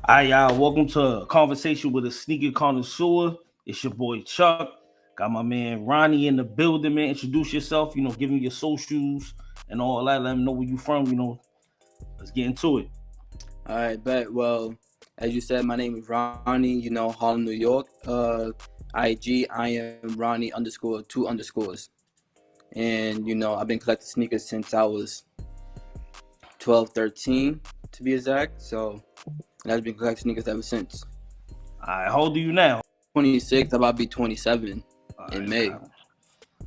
Hi, y'all. Welcome to a conversation with a sneaker connoisseur. It's your boy Chuck. Got my man Ronnie in the building, man. Introduce yourself, give me your socials and all that. Let them know where you from, Let's get into it. All right, bet. Well, as you said, my name is Ronnie, Harlem, New York. IG, I am Ronnie _ two underscores. And, I've been collecting sneakers since I was 12, 13, to be exact. So, I've been collecting sneakers ever since. All right, how old are you now? 26, I'm about to be 27 in May.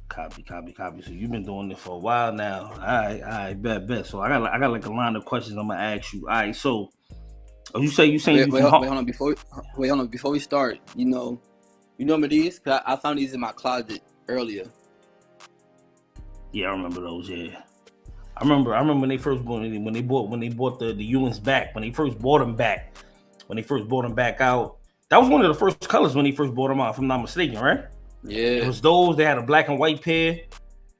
Copy. So you've been doing it for a while now. All right, bet. So I got like a line of questions I'm gonna ask you. All right, so you saying wait, hold on. Before we start, you remember these? 'Cause I found these in my closet earlier. Yeah, I remember those. Yeah, I remember when they first bought the Ewings back. When they first bought them back. When they first bought them back out, that was one of the first colors when they first bought them out. If I'm not mistaken, right? Yeah. It was those. They had a black and white pair.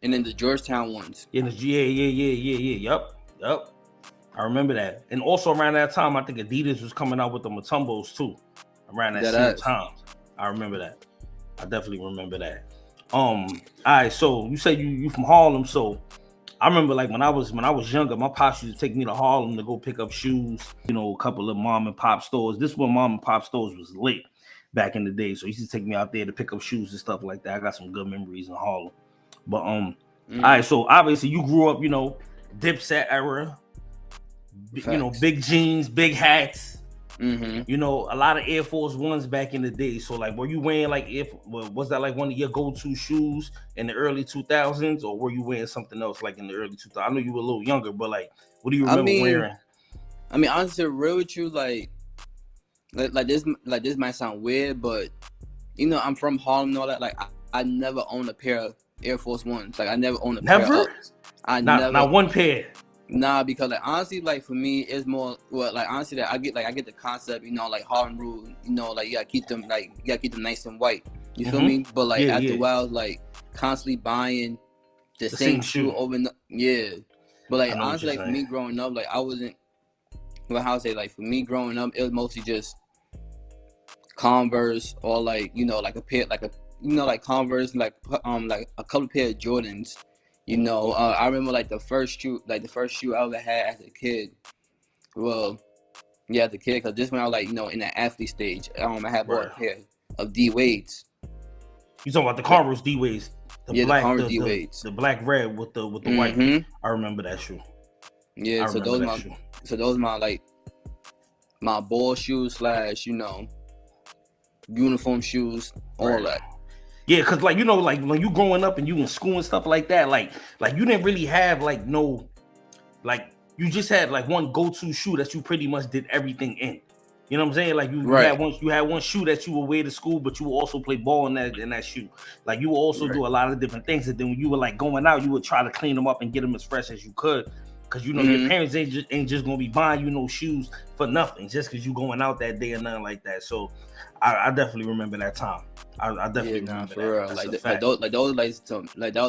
And then the Georgetown ones. Yeah. Yup. I remember that. And also around that time, I think Adidas was coming out with the Matumbos too. Around that same time. I remember that. I definitely remember that. All right, so you said you from Harlem, so I remember like when I was younger, my pops used to take me to Harlem to go pick up shoes, a couple of mom and pop stores. This one mom and pop stores was lit back in the day. So he used to take me out there to pick up shoes and stuff like that. I got some good memories in Harlem. But all right, so obviously you grew up, Dipset era, big jeans, big hats. Mm-hmm. A lot of Air Force Ones back in the day. So like, were you wearing like was that like one of your go-to shoes in the early 2000s, or were you wearing something else like in the early 2000s? I know you were a little younger, but like, what do you remember wearing? I mean, honestly, real with you, like this might sound weird, but I'm from Harlem and all that. Like, I never owned a pair of Air Force Ones. Like, I never owned a pair of Ups. Not one pair. Nah, because like honestly, like for me, it's more honestly that I get the concept, like Harlem rule, like you gotta keep them nice and white. You feel me? But like after a while, like constantly buying the same shoe over But like honestly, like for me growing up, like I wasn't. Well, how I say, like for me growing up, it was mostly just Converse or like like a pair like Converse, like a couple pair of Jordans. I remember like the first shoe I ever had as a kid. Well, yeah, as a kid, because this when I was like in the athlete stage. I had bought a pair of D Wades. You talking about the Converse D Wades? The Converse D Wades, the black red with the white. I remember that shoe. Yeah, so those my like my ball shoes / uniform shoes, all that. Yeah, cause like like when you growing up and you in school and stuff like that, like you didn't really have like no, like you just had like one go-to shoe that you pretty much did everything in. You know what I'm saying? Like you had one shoe that you would wear to school, but you would also play ball in that shoe. Like you would also do a lot of different things. And then when you were like going out, you would try to clean them up and get them as fresh as you could. Cause your parents ain't just gonna be buying you no shoes for nothing just cause you going out that day or nothing like that. So I definitely remember that time. I definitely remember for real. Like that was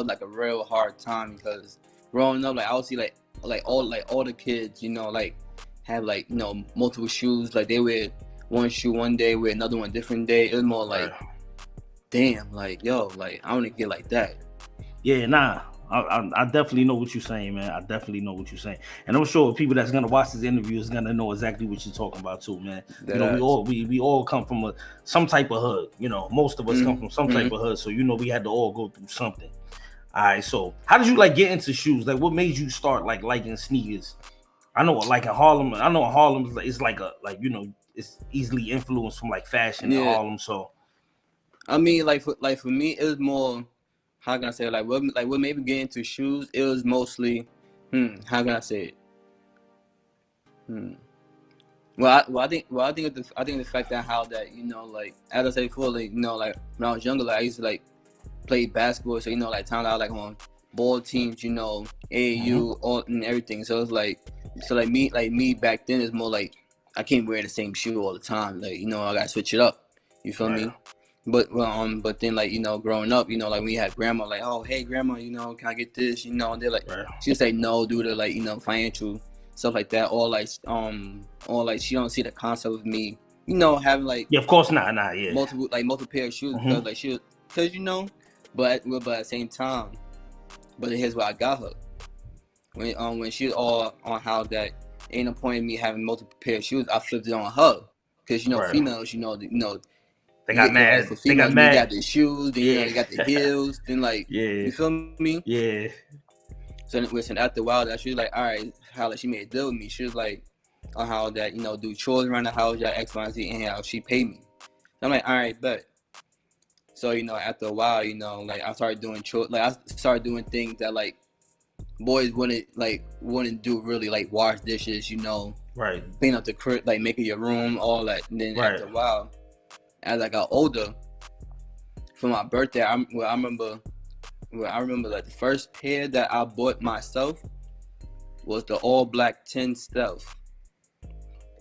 like a real hard time because growing up, like I would see like all the kids, like have like multiple shoes. Like they wear one shoe one day, wear another one different day. It was more like, damn, like yo, like I want to get like that. Yeah, nah. I definitely know what you're saying, man. I definitely know what you're saying, and I'm sure people that's gonna watch this interview is gonna know exactly what you're talking about too, man. We all come from some type of hood. Most of us come from some type of hood, so we had to all go through something. All right, so how did you like get into shoes? Like, what made you start like liking sneakers? I know, like in Harlem, it's it's easily influenced from like fashion in Harlem. So, I mean, like for me, it was more. How can I say it? What made me get into shoes? It was mostly, how can I say it? I think the fact that how that like as I said before, like like when I was younger, like I used to like play basketball, so like times I was like on ball teams, AAU, all and everything. So it's like me back then is more like I can't wear the same shoe all the time. Like I gotta switch it up. You feel me? But then like growing up, like we had grandma like, oh hey grandma, can I get this? And they're like she'd say no due to like financial stuff like that, or like she don't see the concept of me, you know, having like of course not, yeah, multiple pair of shoes because like because you know, but at the same time, but here's what I got her when she was all on how that ain't no point in me having multiple pair of shoes. I flipped it on her because you know females, you know they got mad. Like, for females, they got the shoes, then you know they got the heels, then like you feel me? Yeah. So listen, after a while, that she was like, all right, how like she made a deal with me. She was like, on how that, you know, do chores around the house, yeah, X, Y, and Z, and how she paid me. So I'm like, all right, bet. So, you know, after a while, you know, like I started doing chores, like I started doing things that like boys wouldn't do, really, like wash dishes, you know, clean up the crib, like making your room, all that. And then after a while, as I got older, for my birthday, I remember like the first pair that I bought myself was the all black 10 Stealth.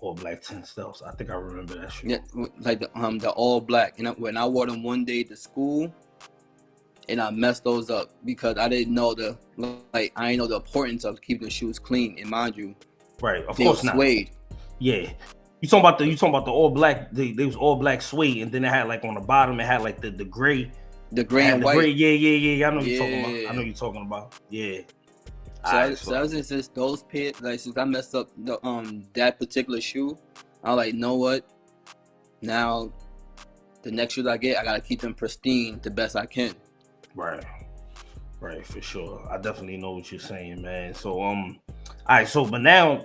All black 10 Stealths. I think I remember that shit. Yeah, like the all black. And when I wore them one day to school, and I messed those up because I didn't know I didn't know the importance of keeping the shoes clean. And mind you, of course not. Suede. Yeah. You talking about the all black? They was all black suede, and then it had like on the bottom, it had like the gray. The gray and white. Yeah. I know you're talking about. I know you're talking about. Yeah. So ever since those pairs, like since I messed up the that particular shoe, I was like, know what? Now, the next shoes I get, I gotta keep them pristine the best I can. Right, for sure. I definitely know what you're saying, man. So all right. So, but now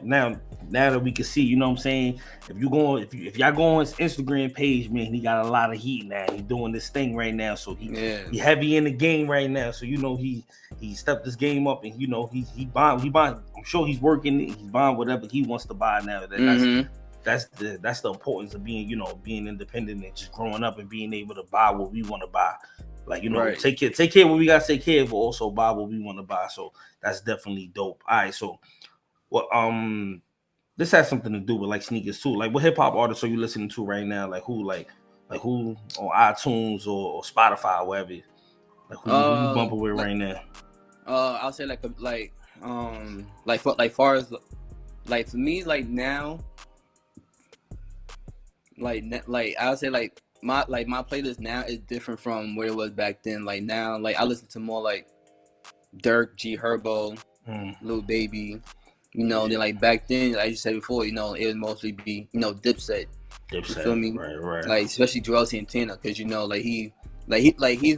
that we can see, you know what I'm saying? If y'all go on his Instagram page, man, he got a lot of heat now. He's doing this thing right now, so he heavy in the game right now. So you know he stepped this game up, and you know he buying. I'm sure he's working. He's buying whatever he wants to buy now. That's the importance of being independent and just growing up and being able to buy what we want to buy. Like, you know, take care of what we gotta take care of, but also buy what we want to buy. So that's definitely dope. All right, so this has something to do with like sneakers too. Like, what hip hop artists are you listening to right now? Like who on iTunes or Spotify or whatever? Like who you bumping with right now? I'll say far as like for me, like now, like I'll say like my playlist now is different from where it was back then. Like now, like I listen to more like Dirk, G Herbo, Lil Baby. You know, then like back then, like you said before, you know, it would mostly be, you know, Dipset. You feel me? Right. Like especially Joel Santana, because you know, like he's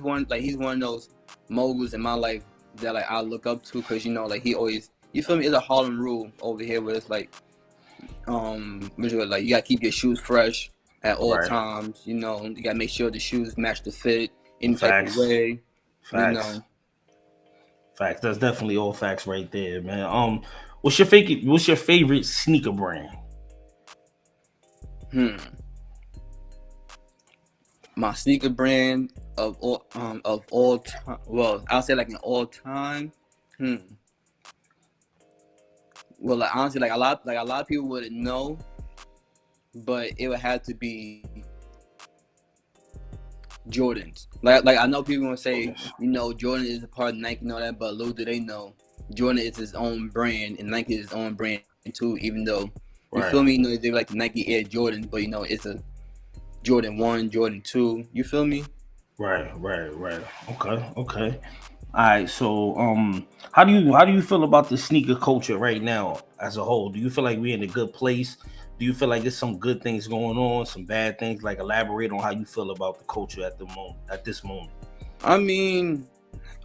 one of those moguls in my life that like I look up to, because you know, like he always, you feel me? It's a Harlem rule over here where it's like, like you gotta keep your shoes fresh at all times. You know, you gotta make sure the shoes match the fit in type of way. Facts. You know. Facts. That's definitely all facts right there, man. What's your favorite sneaker brand? My sneaker brand of all time. Well, I'll say like an all time. Well, like, honestly, like a lot of people wouldn't know, but it would have to be Jordans. Like I know people gonna say, you know, Jordan is a part of Nike and all that, but little do they know, Jordan is his own brand and Nike is his own brand too. Even though you feel me, you know, they like the Nike Air Jordan, but you know it's a Jordan 1, Jordan 2. You feel me? Right. Okay. All right. So, how do you feel about the sneaker culture right now as a whole? Do you feel like we're in a good place? Do you feel like there's some good things going on, some bad things? Like, elaborate on how you feel about the culture at this moment. I mean,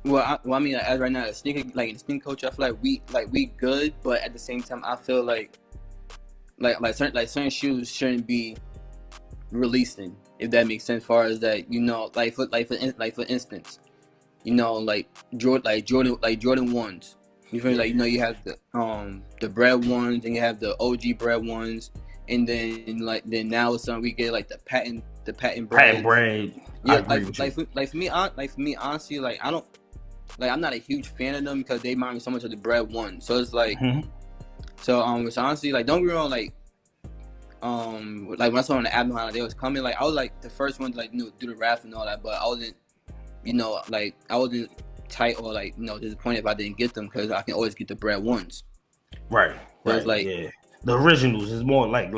as right now, the sneaker culture, I feel like we good, but at the same time, I feel like certain shoes shouldn't be releasing, if that makes sense. As far as that, you know, like for instance, you know, like Jordan ones. You feel me? Like, you know, you have the bread ones, and you have the OG bread ones, and then now it's something we get like the patent bread. Patent bread. Yeah, like for me, honestly, like I'm not a huge fan of them because they remind me so much of the bread ones. So it's like, so honestly, like, don't get me wrong, like when I saw on the app how they was coming, like I was like the first one to, like, you know, do the rap and all that, but I wasn't, you know, like I wasn't tight or, like, you know, disappointed if I didn't get them, because I can always get the bread ones. Right. There's like the originals is more like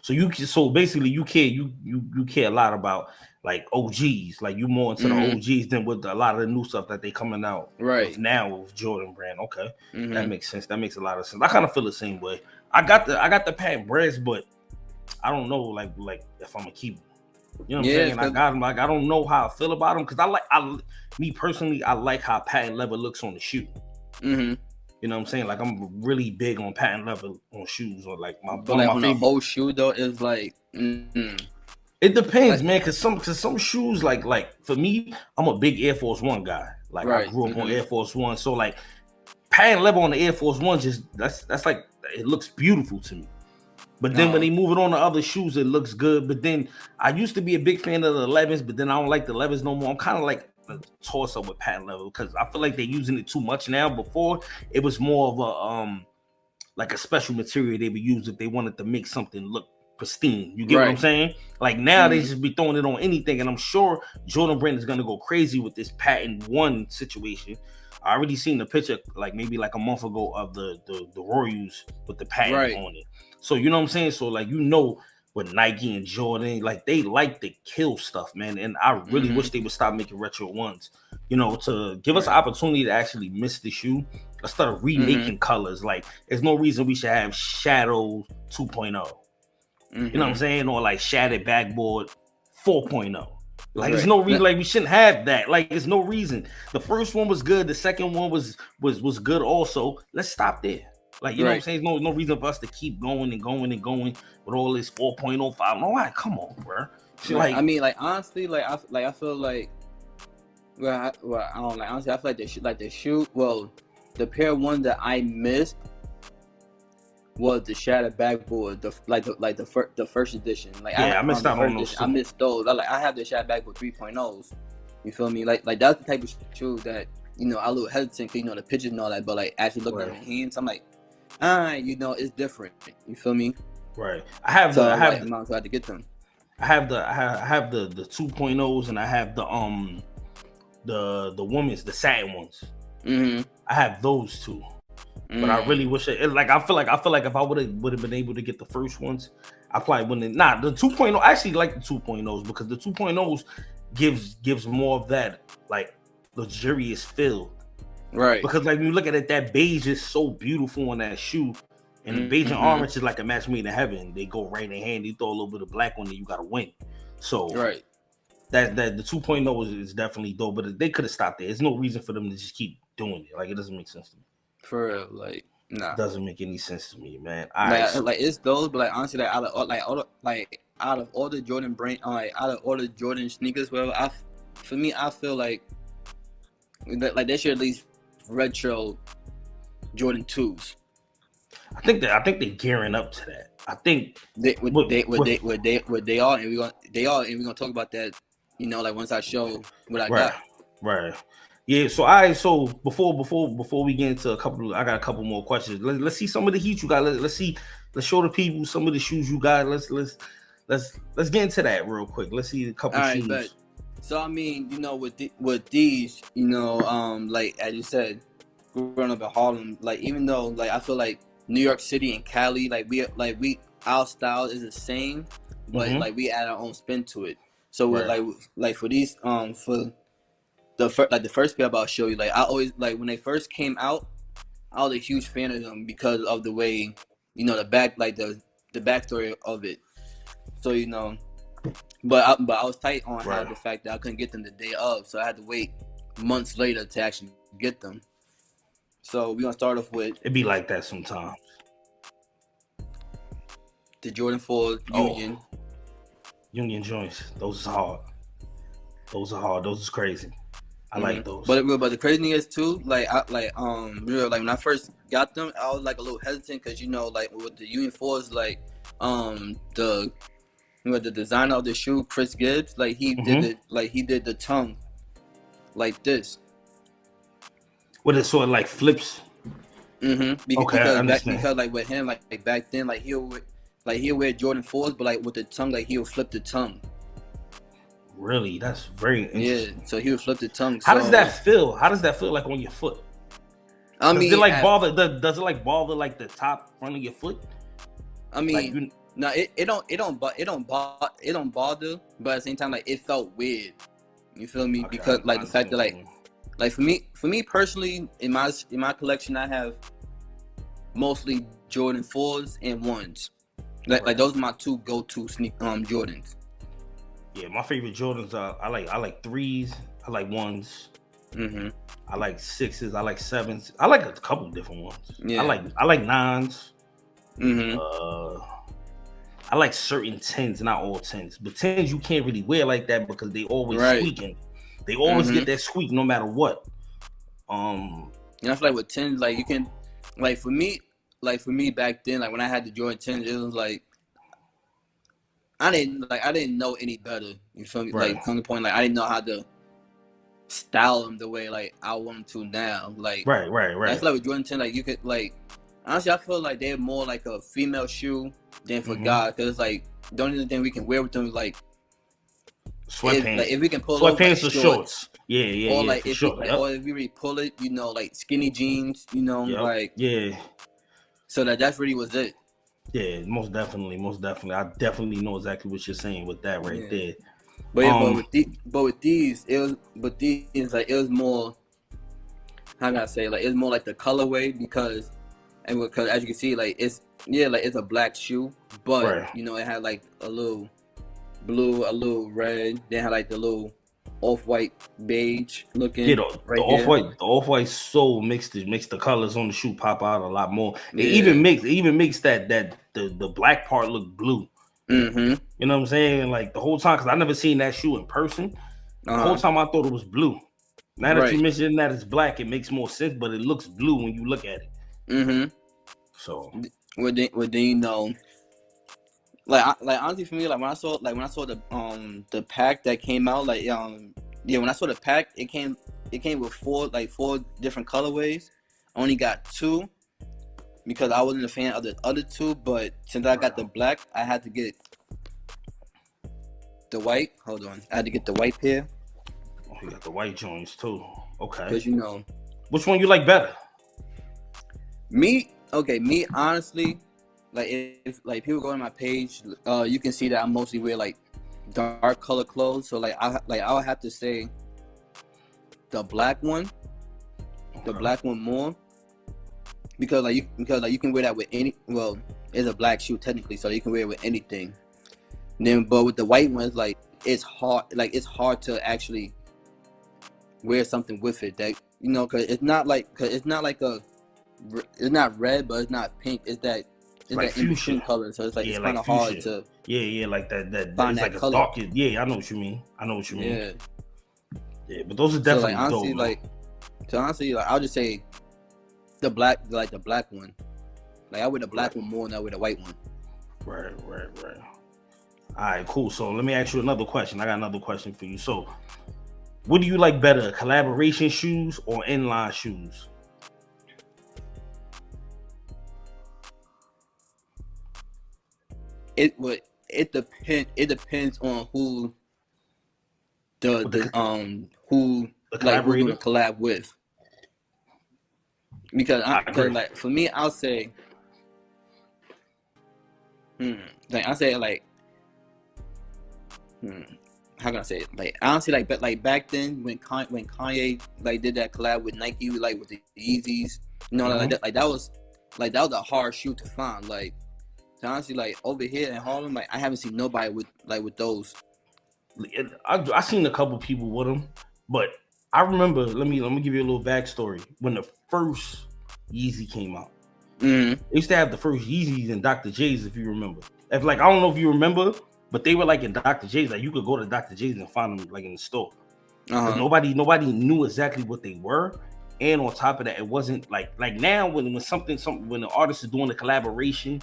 so basically you care a lot about like OGs, like you more into the OGs than with a lot of the new stuff that they coming out with now with Jordan brand. Okay, that makes sense. That makes a lot of sense. I kind of feel the same way. I got the patent breads, but I don't know like if I'm gonna keep them. You know what I'm saying? I got them. Like I don't know how I feel about them because me personally, I like how patent leather looks on the shoe. You know what I'm saying? Like I'm really big on patent leather on shoes, or like my but like on the whole shoe though is like. It depends, man. Cause some shoes like for me, I'm a big Air Force One guy. Like I grew up on Air Force One, so like patent leather on the Air Force One just that's like it looks beautiful to me. But then when they move it on to other shoes, it looks good. But then I used to be a big fan of the 11s, but then I don't like the 11s no more. I'm kind of like a toss up with patent leather because I feel like they're using it too much now. Before it was more of a like a special material they would use if they wanted to make something look pristine. You get what I'm saying? Like now they just be throwing it on anything, and I'm sure Jordan Brand is gonna go crazy with this patent one situation. I already seen the picture like maybe like a month ago of the Royals with the patent on it. So you know what I'm saying? So like with Nike and Jordan, like they like to kill stuff, man. And I really wish they would stop making retro ones. You know, to give us an opportunity to actually miss the shoe. Let's start remaking colors. Like there's no reason we should have Shadow 2.0. You know what I'm saying? Or like Shattered Backboard 4.0. Like there's no reason, like we shouldn't have that. Like there's no reason. The first one was good, the second one was good also. Let's stop there. Like you know what I'm saying? There's no reason for us to keep going and going and going with all this 4.05. No, like come on, bro. Like I mean, like honestly, I feel like I don't like honestly, I feel like the shoe. Well, the pair of ones that I missed was the Shattered Backboard, the first edition. Like I missed out on those. I missed those. I have the Shattered Backboard 3.0s. You feel me? Like that's the type of shoe that I a little hesitant because the pictures and all that, but like actually looking at my hands, I'm like, it's different. You feel me? Right. I have so I'm not glad to get them. I have the 2.0s and I have the women's, the satin ones. I have those two. But I really wish I feel like if I would have been able to get the first ones, I probably wouldn't. The 2.0. I actually like the 2.0s because the 2.0s gives more of that like luxurious feel. Right. Because like when you look at it, that beige is so beautiful on that shoe. And the beige and orange is like a match made in heaven. They go right in hand. You throw a little bit of black on it, you gotta win. So that the 2.0 is definitely dope, but they could have stopped there. There's no reason for them to just keep doing it. Like it doesn't make sense to me. For real, like nah. It doesn't make any sense to me, man. Like it's those, but like honestly, like out of all the Jordan brand, out of all the Jordan sneakers, whatever, I feel like they should at least retro Jordan 2s. I think they're gearing up to that. I think they are, and we're gonna talk about that. Like once I show what I got. Right. Yeah. So before we get into I got a couple more questions. Let's see some of the heat you got. Let's show the people some of the shoes you got. Let's get into that real quick. Let's see a couple shoes. But, so I mean, with these, like as you said, growing up in Harlem, like even though like I feel like New York City and Cali, our style is the same, but like we add our own spin to it. So like for these for the first pair I'll show you, like I always like when they first came out, I was a huge fan of them because of the way the backstory of it. So but I was tight on how the fact that I couldn't get them the day of, so I had to wait months later to actually get them. So we're gonna start off with it be like that sometimes. The Jordan 4 Union. Union joints. Those are hard. Those is crazy. I like those. But the crazy thing is too, like when I first got them, I was like a little hesitant because like with the Union 4s, like the designer of the shoe, Chris Gibbs, like he did the tongue like this. What it sort of like flips. Because like with him, like back then, like he'll wear Jordan 4s, but like with the tongue, like he'll flip the tongue. Really, that's very interesting. Yeah, so he would flip the tongue. How does that feel? How does that feel like on your foot? Does it like bother? Does it like bother like the top front of your foot? I mean, no, it don't bother, but at the same time, like it felt weird. You feel me? Okay, because like the fact that like for me personally, in my collection, I have mostly Jordan 4s and 1s. Like those are my two go-to Jordans. Yeah, my favorite Jordans are I like 3s, I like 1s. Mm-hmm. I like 6s, I like 7s. I like a couple different ones. Yeah. I like 9s. Mm-hmm. I like certain 10s, not all 10s. But 10s you can't really wear like that because they always squeaking. They always get that squeak no matter what. And I feel like with 10s, like you can, like for me back then, like when I had the Jordan 10s, it was like I didn't know any better. You feel me? Right. Like from the point, like I didn't know how to style them the way like I want them to now. Like right. I feel like with Jordan 10, like you could like honestly, I feel like they're more like a female shoe than for guys, because like the only thing we can wear with them is like sweatpants. If we can pull sweatpants those, or shorts. Yeah. Or like if sure. or if we really pull it, you know, like skinny jeans, you know, like yeah. So that's really was it. Yeah, most definitely. I definitely know exactly what you're saying with that right there. But with these, it was more. How can I say? Like it's more like the colorway because as you can see, like it's a black shoe, but you know it had like a little blue, a little red. Then had like the little off-white beige looking. Yeah, the off-white sole makes the colors on the shoe pop out a lot more. It even makes that the black part look blue. Mm-hmm. You know what I'm saying? Like the whole time, because I never seen that shoe in person. The whole time I thought it was blue. Now that you mentioned that it's black, it makes more sense, but it looks blue when you look at it. Mm-hmm. So, then you know, like honestly for me, like when I saw the pack that came out, like when I saw the pack, it came with four different colorways. I only got 2 because I wasn't a fan of the other 2, but since I got the black, I had to get the white. Hold on, I had to get the white pair. Oh, you got the white joints too. Okay. Because you know, which one you like better? Me honestly, like if like people go on my page, you can see that I mostly wear like dark color clothes. So like I would have to say the black one, more, because you can wear that with any. Well, it's a black shoe technically, so you can wear it with anything. Then, but with the white ones, like it's hard to actually wear something with it that you know, because it's not like it's not red, but it's not pink. It's that in between color, so it's like it's kind of hard to like that find it's that like color. A dark, I know what you mean. Yeah, but those are definitely so, like, honestly, dope. Honestly, like I'll just say the black one. Like I wear the black one more than I wear the white one. Right. All right, cool. So let me ask you another question. I got another question for you. So, what do you like better, collaboration shoes or inline shoes? It depends on who who we're gonna collab with. Because like for me, I'll say how can I say it? Like honestly, like back then when Kanye like did that collab with Nike, like with the Yeezys, you know, that was a hard shoe to find. Like so honestly, like over here in Harlem, like I haven't seen nobody with those. I seen a couple people with them, but I remember. Let me give you a little backstory. When the first Yeezy came out, they used to have the first Yeezys in Dr. J's, if you remember. I don't know if you remember, but they were like in Dr. J's. Like you could go to Dr. J's and find them like in the store. Nobody knew exactly what they were, and on top of that, it wasn't like now when something when the artist is doing a collaboration,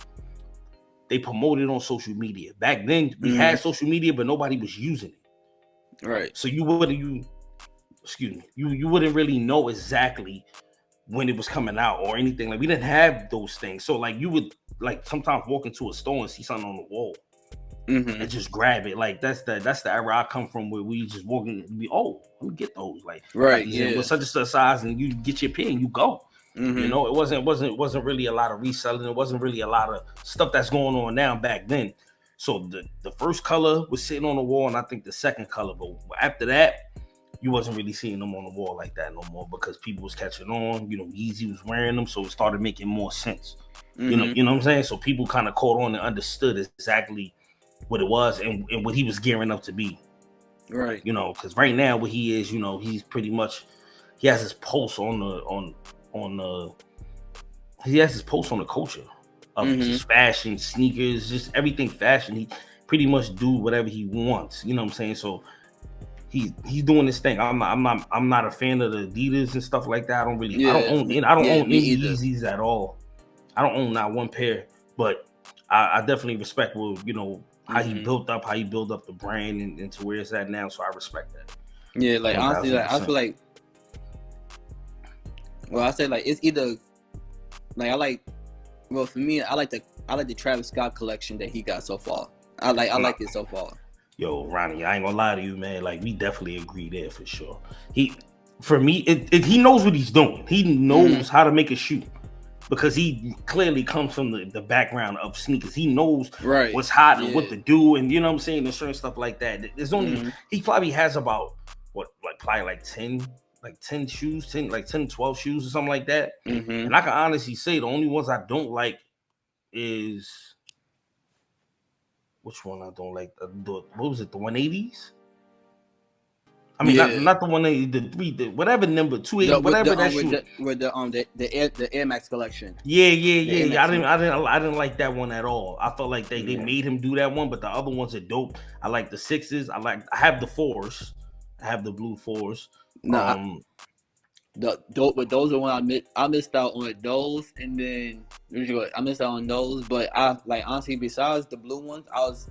they promote it on social media. Back then, we had social media, but nobody was using it. Right. So you wouldn't really know exactly when it was coming out or anything. Like we didn't have those things. So like you would like sometimes walk into a store and see something on the wall and just grab it. Like that's the era I come from, where we just walk in and be, let me get those. Like right, yeah. With such a size, and you get your pair and you go. You know, it wasn't really a lot of reselling. It wasn't really a lot of stuff that's going on now back then. So the first color was sitting on the wall, and I think the second color. But after that, you wasn't really seeing them on the wall like that no more because people was catching on. You know, Yeezy was wearing them, so it started making more sense. You know what I'm saying? So people kind of caught on and understood exactly what it was and what he was gearing up to be. Right. You know, because right now what he is, you know, he's pretty much he has his pulse on the he has his pulse on the culture of just fashion, sneakers, just everything fashion. He pretty much do whatever he wants. You know what I'm saying? So he's doing this thing. I'm not a fan of the Adidas and stuff like that. I don't own any Yeezys at all. I don't own not one pair, but I definitely respect how he built up the brand and to where it's at now. So I respect that. Yeah, like honestly, like, I feel like, well, I say like it's either like for me, I like the Travis Scott collection that he got so far. I like it so far. Yo, Ronnie, I ain't gonna lie to you, man. Like we definitely agree there for sure. He knows what he's doing. He knows how to make a shoe. Because he clearly comes from the background of sneakers. He knows what's hot and what to do, and you know what I'm saying, and certain stuff like that. There's only he probably has about probably 10 shoes, 12 shoes or something like that. And I can honestly say the only ones I don't like is which one I don't like? What was it? The 180s? I mean, not the 180, the whatever number 280, whatever that shoe. With the Air Max collection. Yeah. I didn't like that one at all. I felt like they made him do that one, but the other ones are dope. I like the 6s. I have the 4s. I have the blue 4s. But those are when I missed out on those, and then I missed out on those. But I like honestly, besides the blue ones, I was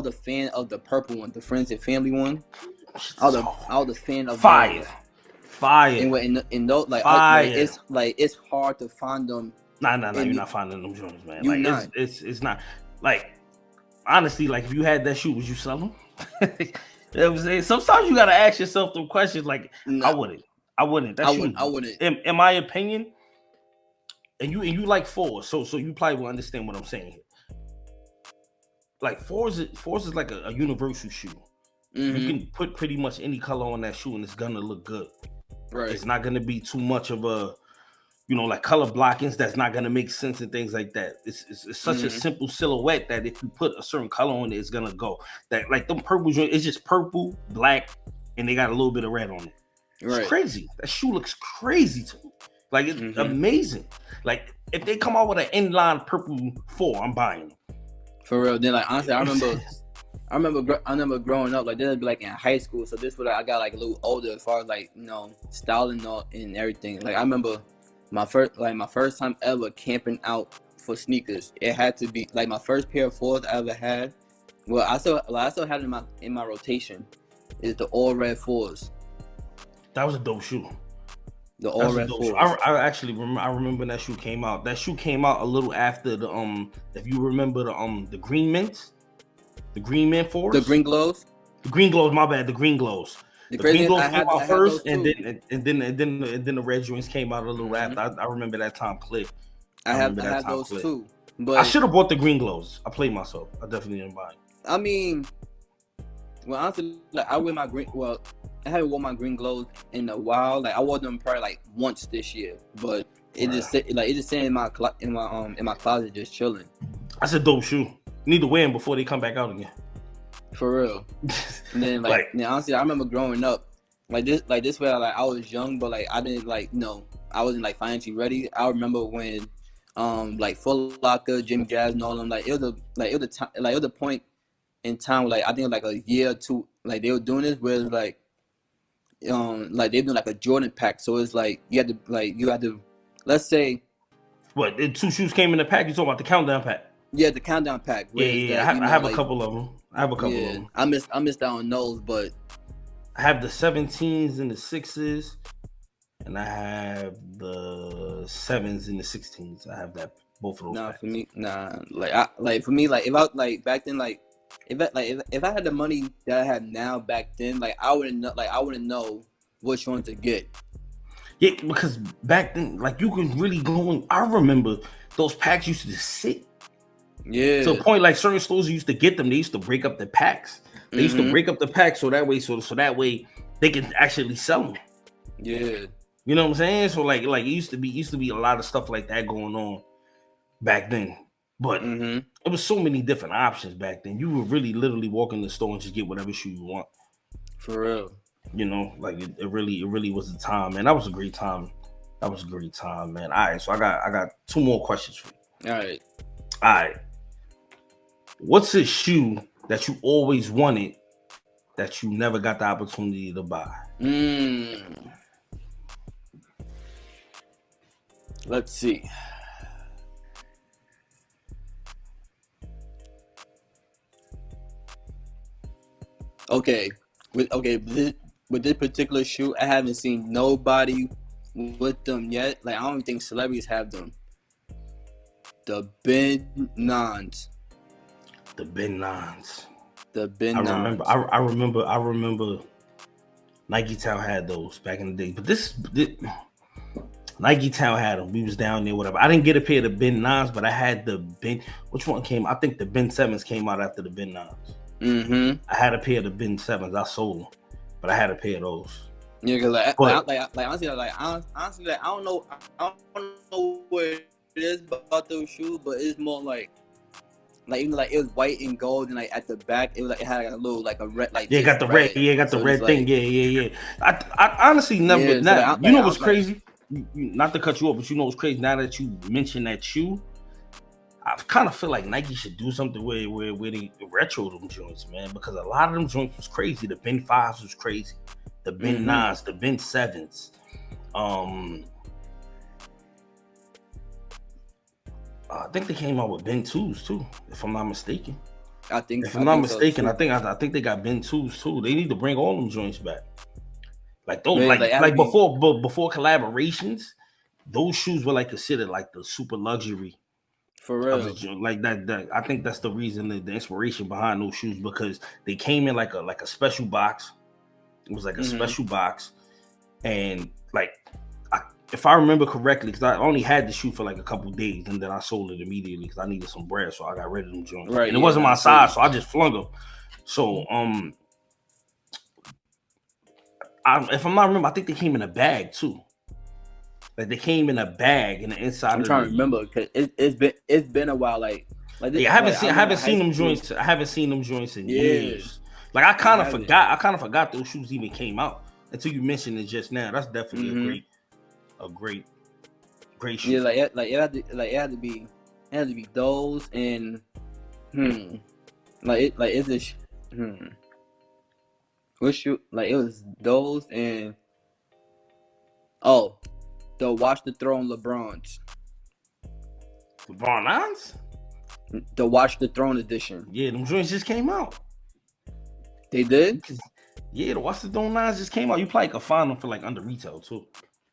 a fan of the purple one, the Friends and Family one. I was a fan of fire. And in those it's hard to find them. Nah, you're not finding them joints, man. It's not like honestly, like if you had that shoe, would you sell them? You know what I'm saying? Sometimes you gotta ask yourself them questions. Like I wouldn't. I wouldn't. In my opinion, and you like 4s, so you probably will understand what I'm saying here. Like 4s is like a universal shoe. You can put pretty much any color on that shoe and it's gonna look good. Right. It's not gonna be too much of a, like color blockings that's not gonna make sense and things like that. It's such a simple silhouette that if you put a certain color on it, it's gonna go. That like them purples, it's just purple, black, and they got a little bit of red on it. It's crazy. That shoe looks crazy to me. Like it's amazing. Like if they come out with an inline purple 4, I'm buying them. For real. Then like honestly, I remember growing up, like this would be like in high school, so this would I got like a little older as far as like styling and everything. Like I remember my first time ever camping out for sneakers. It had to be like my first pair of 4s I ever had. Well, I still had it in my rotation. Is the all red 4s. That was a dope shoe. The all red 4s. I actually remember that shoe came out. That shoe came out a little after the if you remember the green mints. The green mint 4s? The green glows? The green glows, my bad. The green glows. The green glows came out first, and then the red joints came out a little after. I remember that time clip. I had those too. But I should have bought the green glows. I played myself. I definitely didn't buy it. I mean, well, honestly, like I wear my green. Well, I haven't worn my green glows in a while. Like I wore them probably like once this year, but it just sitting in my closet just chilling. That's a dope shoe. You need to wear them before they come back out again. For real. And then honestly, I remember growing up like this way. Like I was young, but like I didn't I wasn't like financially ready. I remember when like Foot Locker, Jimmy Jazz, and all them it was a point in time like I think like a year or two like they were doing this where it's like they were doing like a Jordan pack. So it's like you had to let's say what the 2 shoes came in the pack. You talking about the countdown pack? Yeah, the countdown pack. Yeah. I have a couple of them. of them. I missed out on those, but I have the 17s and the 6s, and I have the 7s and the 16s. I have both of those. Nah, packs. For me, nah. For me, if I back then, if I had the money that I have now back then, I wouldn't know which one to get. Yeah, because back then, like you can really go in. I remember those packs used to just sit. Yeah. To the point, like certain stores used to get them. They used to break up the packs. They used to break up the packs so that way they can actually sell them. Yeah. You know what I'm saying? So like it used to be a lot of stuff like that going on back then. But it was so many different options back then. You would really literally walk in the store and just get whatever shoe you want. For real. You know, like it really was a time, man. That was a great time. That was a great time, man. All right, so I got 2 more questions for you. All right. What's a shoe that you always wanted that you never got the opportunity to buy? Let's see. Okay. With this particular shoe, I haven't seen nobody with them yet. Like I don't think celebrities have them. The Ben Nons. The Ben Nons. I remember Nike Town had those back in the day. But this Nike Town had them. We was down there, whatever. I didn't get a pair of the Ben Nons, but I had the Ben. Which one came? I think the Ben 7s came out after the Ben Nons. I had a pair of the Ben 7s. I sold them, but I had a pair of those. Yeah, cause honestly, I don't know what it is about those shoes, but it's more like even like it was white and gold, and like at the back it was like it had like a little like a red like got the red, got the red thing, yeah. I honestly never. You know what's crazy? Not to cut you off, but you know what's crazy? Now that you mentioned that shoe, I kind of feel like Nike should do something where they retro them joints, man, because a lot of them joints was crazy. The Ben 5s was crazy. The Ben 9s, the Ben 7s. I think they came out with Ben 2s too, if I'm not mistaken. I think they got Ben 2s too. They need to bring all them joints back. Like those, man, before collaborations, those shoes were like considered like the super luxury. For real, like that. I think that's the reason, the inspiration behind those shoes, because they came in like a special box. It was like a special box, and like if I remember correctly, because I only had the shoe for like a couple days, and then I sold it immediately because I needed some bread, so I got rid of them joints. Right, and it wasn't my size, so I just flung them. So if I'm not remember, I think they came in a bag too. Like they came in a bag in the inside. I'm trying to remember because it's been a while. Like this, I haven't seen them joints. I haven't seen them joints in years. Like I kind of forgot those shoes even came out until you mentioned it just now. That's definitely a great shoe. Yeah, it had to be those and what shoe? Like it was those and the Watch the Throne Lebrons. LeBron 9s? The Watch the Throne edition. Yeah, them joints just came out. They did? Yeah, the Watch the Throne 9s just came out. You probably could find them for like under retail too.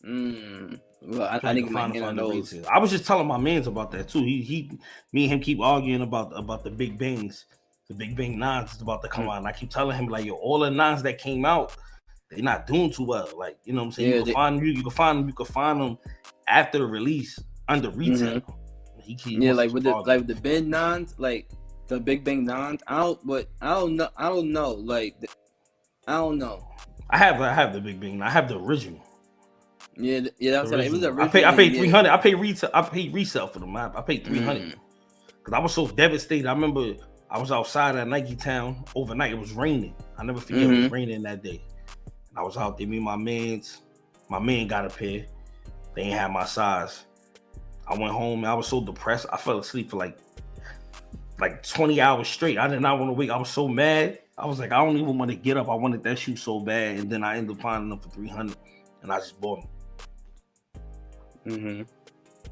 Well, I didn't find those. I was just telling my mans about that too. Me and him keep arguing about the Big Bangs. The Big Bang 9s is about to come out, and I keep telling him like, yo, all the 9s that came out, they're not doing too well. Like, you know what I'm saying? You can find them after the release under retail. Like with the Ben 9s, like the Big Bang 9s. I don't know. Like, I don't know. I have the Big Bang. I have the original. Yeah. That's like, it was original. I paid $300. I paid resale for them. I paid $300 because I was so devastated. I remember I was outside at Nike Town overnight. It was raining. I never forget it was raining that day. And I was out there. Me and my man got a pair. They ain't have my size. I went home and I was so depressed. I fell asleep for like 20 hours straight. I did not want to wake. I was so mad. I was like, I don't even want to get up. I wanted that shoe so bad. And then I ended up finding them for $300 and I just bought them.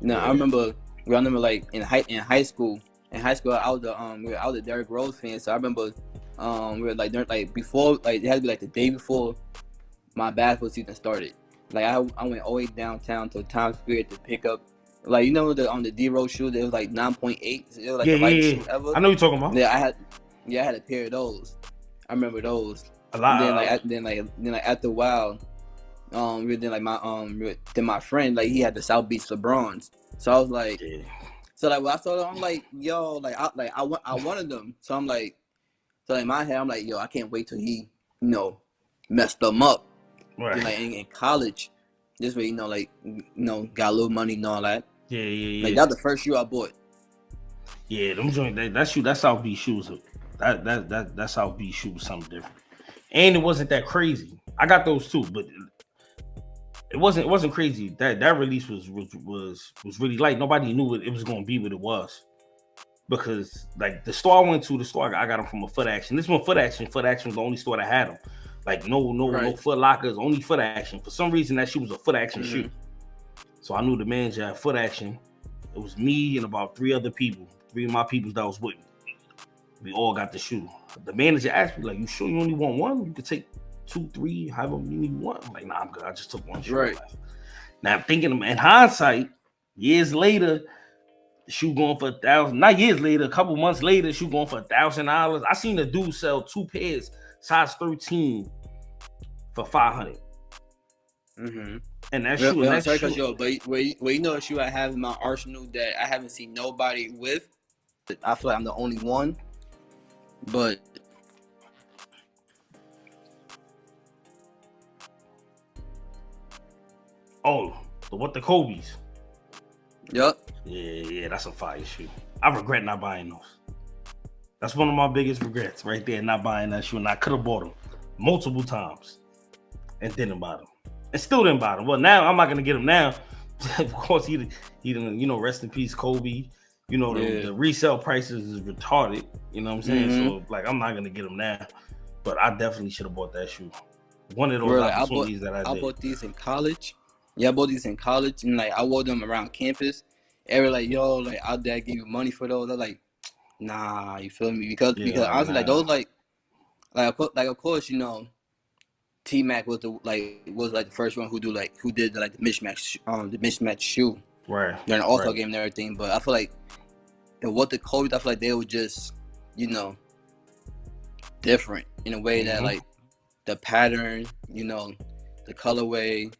No, I remember like in high school. In high school, I was a Derrick Rose fan. So I remember we were like before, like it had to be like the day before my basketball season started. Like I went all the way downtown to Times Square to pick up, like, you know, on the D Rose shoes, it was like 9.8. It was like the lightest shoe ever. I know what you're talking about. Yeah, I had a pair of those. I remember those. A lot. And then like after a while, Then like then my friend, like he had the South Beach Lebrons. So I was like, so like when I saw them, I'm like, yo, like I wanted them. So I'm like, so in my head, I'm like, yo, I can't wait till he, messed them up. Right. Then, like in college, this way, like, got a little money and all that. Yeah. Like that's the first shoe I bought. Yeah, them joint that South Beach shoes. That South Beach shoe was something different, and it wasn't that crazy. I got those too, but it wasn't crazy. That release was really light. Nobody knew it was going to be what it was, because like the store I went to, I got them from a Foot Action. This one Foot Action was the only store that had them. Like no Foot Lockers, only Foot Action. For some reason, that shoe was a Foot Action shoe. So I knew the manager had Foot Action. It was me and about 3 other people. 3 of my people that was with me. We all got the shoe. The manager asked me, like, you sure you only want one? You could take 2, 3, however many you want. I'm like, nah, I'm good. I just took one shoe. Right. Now I'm thinking, in hindsight, years later, the shoe going for $1,000. Not years later, a couple months later, the shoe going for $1,000. I seen a dude sell 2 pairs, size 13, for $500. And that shoe, but you know the shoe I have in my arsenal that I haven't seen nobody with. I feel like I'm the only one, but the Kobe's. Yup. Yeah, that's a fire shoe. I regret not buying those. That's one of my biggest regrets right there, not buying that shoe. And I could have bought them multiple times and didn't buy them. And still didn't buy them. Well, now I'm not gonna get them now. Of course, he didn't, rest in peace, Kobe. The resale prices is retarded. You know what I'm saying? So like, I'm not gonna get them now. But I definitely should have bought that shoe. One of those opportunities that I did. I bought these in college. Yeah, I bought these in college, and like I wore them around campus. Every like, yo, like our dad give you money for those. They're like, nah, you feel me? Because honestly, like those like of course, T-Mac was the first one who did the mismatch shoe. Right. During the All-Star game and everything. But I feel like the Kobe, I feel like they were just, different in a way that like the pattern, the colorway,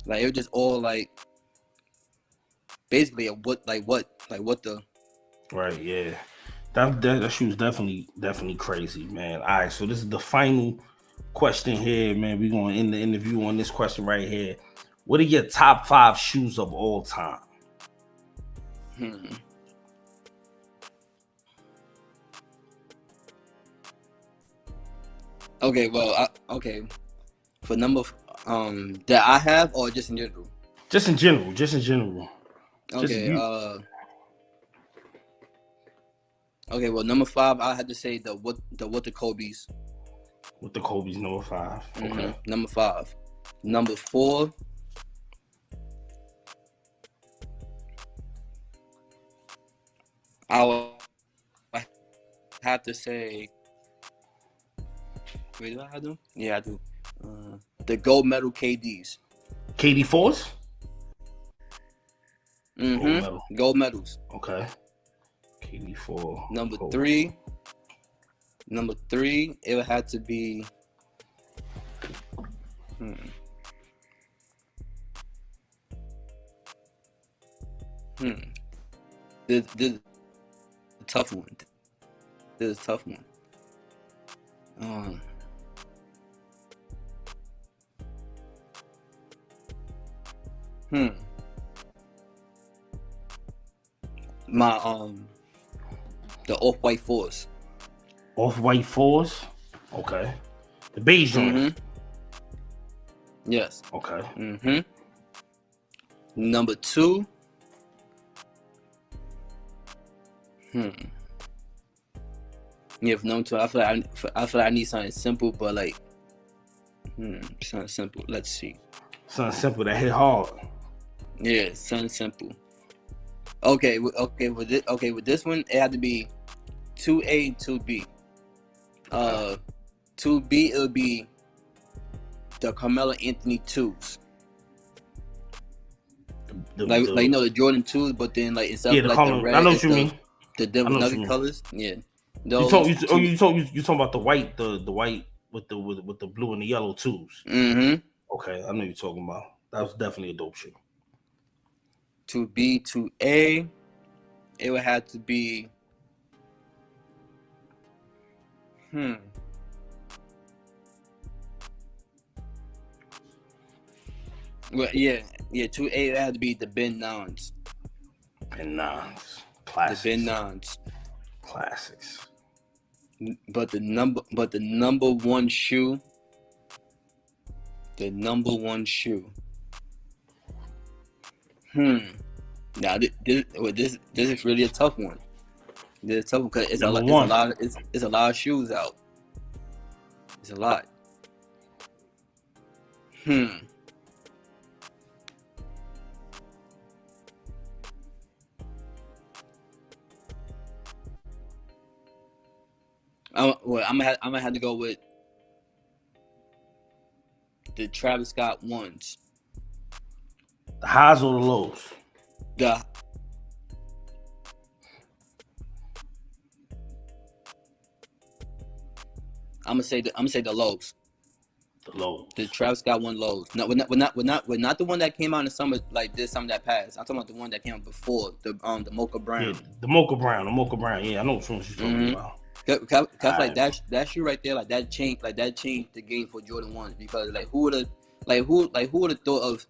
like it was just all like basically what the right, yeah. That shoe is definitely crazy, man. All right, so this is the final question here, man. We're gonna end the interview on this question right here. What are your top 5 shoes of all time? Okay, well, for number that I have, or just in general? Just in general. Okay. Okay. Well, number 5, I had to say the Kobe's. With the Kobe's, number 5. Okay. Number 5. Number 4. I have to say. Wait, do I have them? Yeah, I do. The gold medal KDs. KD 4s? Gold medals. Okay. KD 4. Number 3. Number 3, it would have to be. This is a tough one. My the off-white 4s. Off-white 4s? Okay. The beige joint. Yes. Okay. Number 2. Yeah, for number 2, I feel like I need something simple, but like, something simple. Let's see. Something simple that hit hard. Yeah, something simple. Okay. With this one, it had to be 2A and 2B. 2B, it would be the Carmelo Anthony 2s. The Jordan 2s, but then like instead of like the red, I know what you mean. The Denver Nugget colors, yeah. You talking about the white, the white with the blue and the yellow 2s. Okay, I know you're talking about. That was definitely a dope shoe. To B to A, it would have to be. Well, yeah. To A, it had to be the Ben Nons. Ben Nons, classics. The Ben Nons, classics. But the number one shoe. The number one shoe. Now this is really a tough one. This is tough because it's a lot of shoes out. It's a lot. I'm gonna have to go with the Travis Scott ones. The highs or the lows? I'm gonna say the lows. The lows. The Travis Scott one lows. No, we're not the one that came out in the summer like this summer that passed. I'm talking about the one that came out before the Mocha Brown. Yeah, the Mocha Brown. Yeah, I know which one you're talking about. Cause like that shoe right there, like that changed the game for Jordan 1s because who would have thought of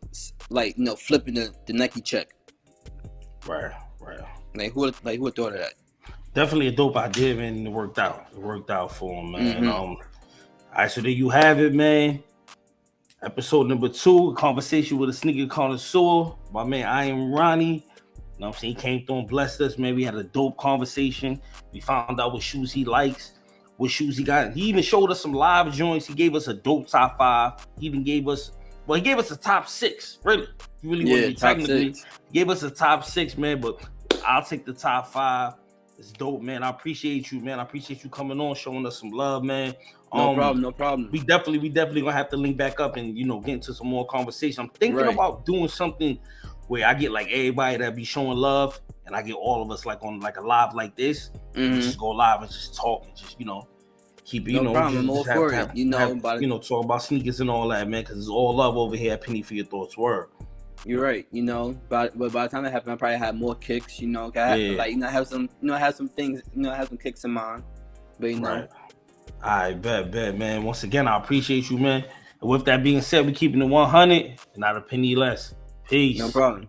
flipping the Nike check? Right. Who would have thought of that? Definitely a dope idea, man. It worked out for him, man. All right, so there you have it, man. Episode number 2, conversation with a sneaker connoisseur. My man, I am Ronnie. You know what I'm saying? He came through and blessed us, man. We had a dope conversation. We found out what shoes he likes, what shoes he got. He even showed us some live joints. He gave us a dope top 5. He even gave us a top 6, really. He really want to be technically. He gave us a top 6, man, but I'll take the top 5. It's dope, man. I appreciate you, man. I appreciate you coming on, showing us some love, man. No problem. We definitely gonna have to link back up and get into some more conversation. I'm thinking about doing something where I get like everybody that be showing love, and I get all of us like on like a live like this. Just go live and just talk and just keep it. No problem. I'm all for it. Talk about sneakers and all that, man. Because it's all love over here at Penny for Your Thoughts. Word. You're right. But by the time that happened, I probably have more kicks. Have some things. Have some kicks in mind. But Right. I bet, man. Once again, I appreciate you, man. And with that being said, we keeping it 100 and not a penny less. Peace. No problem.